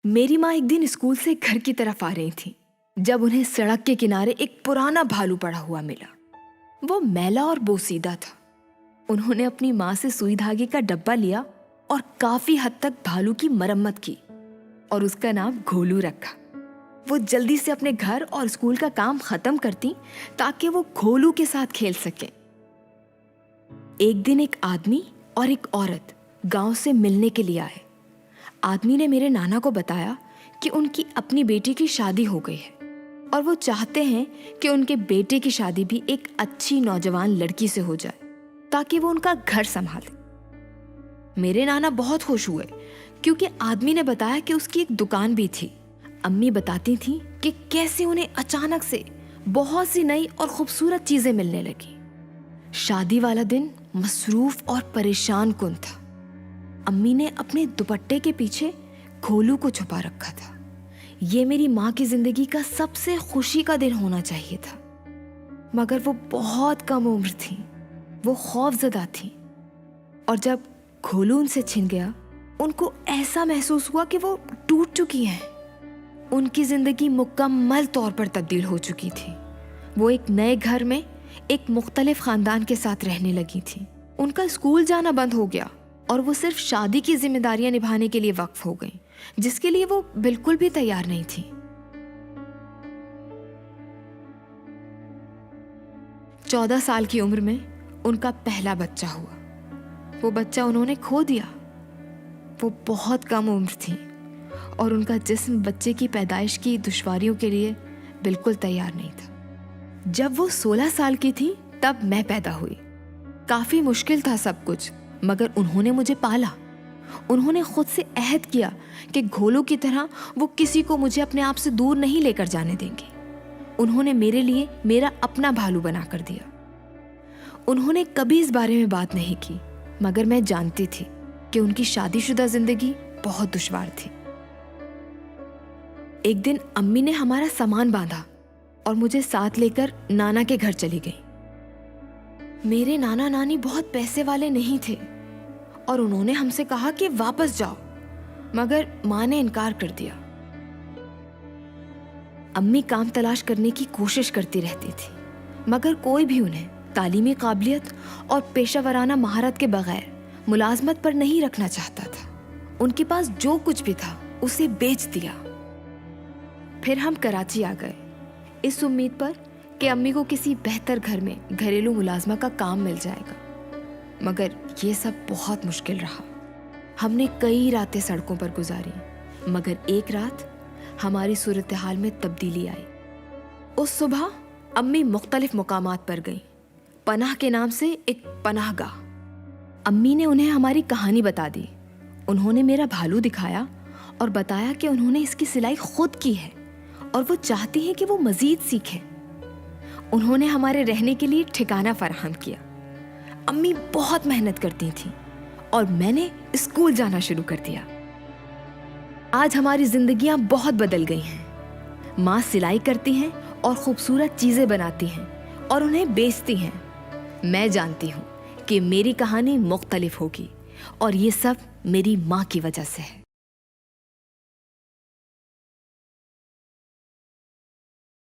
मेरी माँ एक दिन स्कूल से घर की तरफ आ रही थी जब उन्हें सड़क के किनारे एक पुराना भालू पड़ा हुआ मिला। वो मैला और बोसीदा था। उन्होंने अपनी माँ से सुई धागे का डब्बा लिया और काफी हद तक भालू की मरम्मत की और उसका नाम घोलू रखा। वो जल्दी से अपने घर और स्कूल का काम खत्म करती ताकि वो घोलू के साथ खेल सके। एक दिन एक आदमी और एक औरत गांव से मिलने के लिए आए। आदमी ने मेरे नाना को बताया कि उनकी अपनी बेटी की शादी हो गई है और वो चाहते हैं कि उनके बेटे की शादी भी एक अच्छी नौजवान लड़की से हो जाए ताकि वो उनका घर संभाले। मेरे नाना बहुत खुश हुए क्योंकि आदमी ने बताया कि उसकी एक दुकान भी थी। अम्मी बताती थी कि कैसे उन्हें अचानक से बहुत सी नई और खूबसूरत चीजें मिलने लगी। शादी वाला दिन मसरूफ और परेशान कुन था। अम्मी ने अपने दुपट्टे के पीछे घोलू को छुपा रखा था। ये मेरी माँ की जिंदगी का सबसे खुशी का दिन होना चाहिए था, मगर वो बहुत कम उम्र थी। वो खौफजदा थी और जब घोलू उनसे छिन गया उनको ऐसा महसूस हुआ कि वो टूट चुकी हैं। उनकी जिंदगी मुकम्मल तौर पर तब्दील हो चुकी थी। वो एक नए घर में एक मुख्तलिफ खानदान के साथ रहने लगी थी। उनका स्कूल जाना बंद हो गया और वो सिर्फ शादी की जिम्मेदारियां निभाने के लिए वक्फ हो गई, जिसके लिए वो बिल्कुल भी तैयार नहीं थी। 14 साल की उम्र में उनका पहला बच्चा हुआ। वो बच्चा उन्होंने खो दिया। वो बहुत कम उम्र थी और उनका जिस्म बच्चे की पैदाइश की दुश्वारियों के लिए बिल्कुल तैयार नहीं था। जब वो 16 साल की थी तब मैं पैदा हुई। काफी मुश्किल था सब कुछ, मगर उन्होंने मुझे पाला। उन्होंने खुद से अहद किया कि घोलू की तरह वो किसी को मुझे अपने आप से दूर नहीं लेकर जाने देंगे। उन्होंने मेरे लिए मेरा अपना भालू बना कर दिया। उन्होंने कभी इस बारे में बात नहीं की, मगर मैं जानती थी कि उनकी शादीशुदा जिंदगी बहुत दुश्वार थी। एक दिन अम्मी ने हमारा सामान बांधा और मुझे साथ लेकर नाना के घर चली गई। मेरे नाना नानी बहुत पैसे वाले नहीं थे और उन्होंने हमसे कहा कि वापस जाओ, मगर माँ ने इनकार कर दिया। अम्मी काम तलाश करने की कोशिश करती रहती थी, मगर कोई भी उन्हें तालीमी काबिलियत और पेशेवराना महारत के बगैर मुलाजमत पर नहीं रखना चाहता था। उनके पास जो कुछ भी था उसे बेच दिया। फिर हम कराची आ गए इस उम्मीद पर कि अम्मी को किसी बेहतर घर में घरेलू मुलाजमा का काम मिल जाएगा, मगर ये सब बहुत मुश्किल रहा। हमने कई रातें सड़कों पर गुजारी, मगर एक रात हमारी सूरत हाल में तब्दीली आई। उस सुबह अम्मी मुख्तलिफ मुकामात पर गईं, पनाह के नाम से एक पनाहगाह। अम्मी ने उन्हें हमारी कहानी बता दी। उन्होंने मेरा भालू दिखाया और बताया कि उन्होंने इसकी सिलाई खुद की है और वो चाहती हैं कि वो मजीद सीखें। उन्होंने हमारे रहने के लिए ठिकाना फराहम किया। अम्मी बहुत मेहनत करती थी और मैंने स्कूल जाना शुरू कर दिया। आज हमारी जिंदगियां बहुत बदल गई हैं। माँ सिलाई करती हैं और खूबसूरत चीजें बनाती हैं और उन्हें बेचती हैं। मैं जानती हूँ कि मेरी कहानी मुख्तलिफ होगी और ये सब मेरी माँ की वजह से है।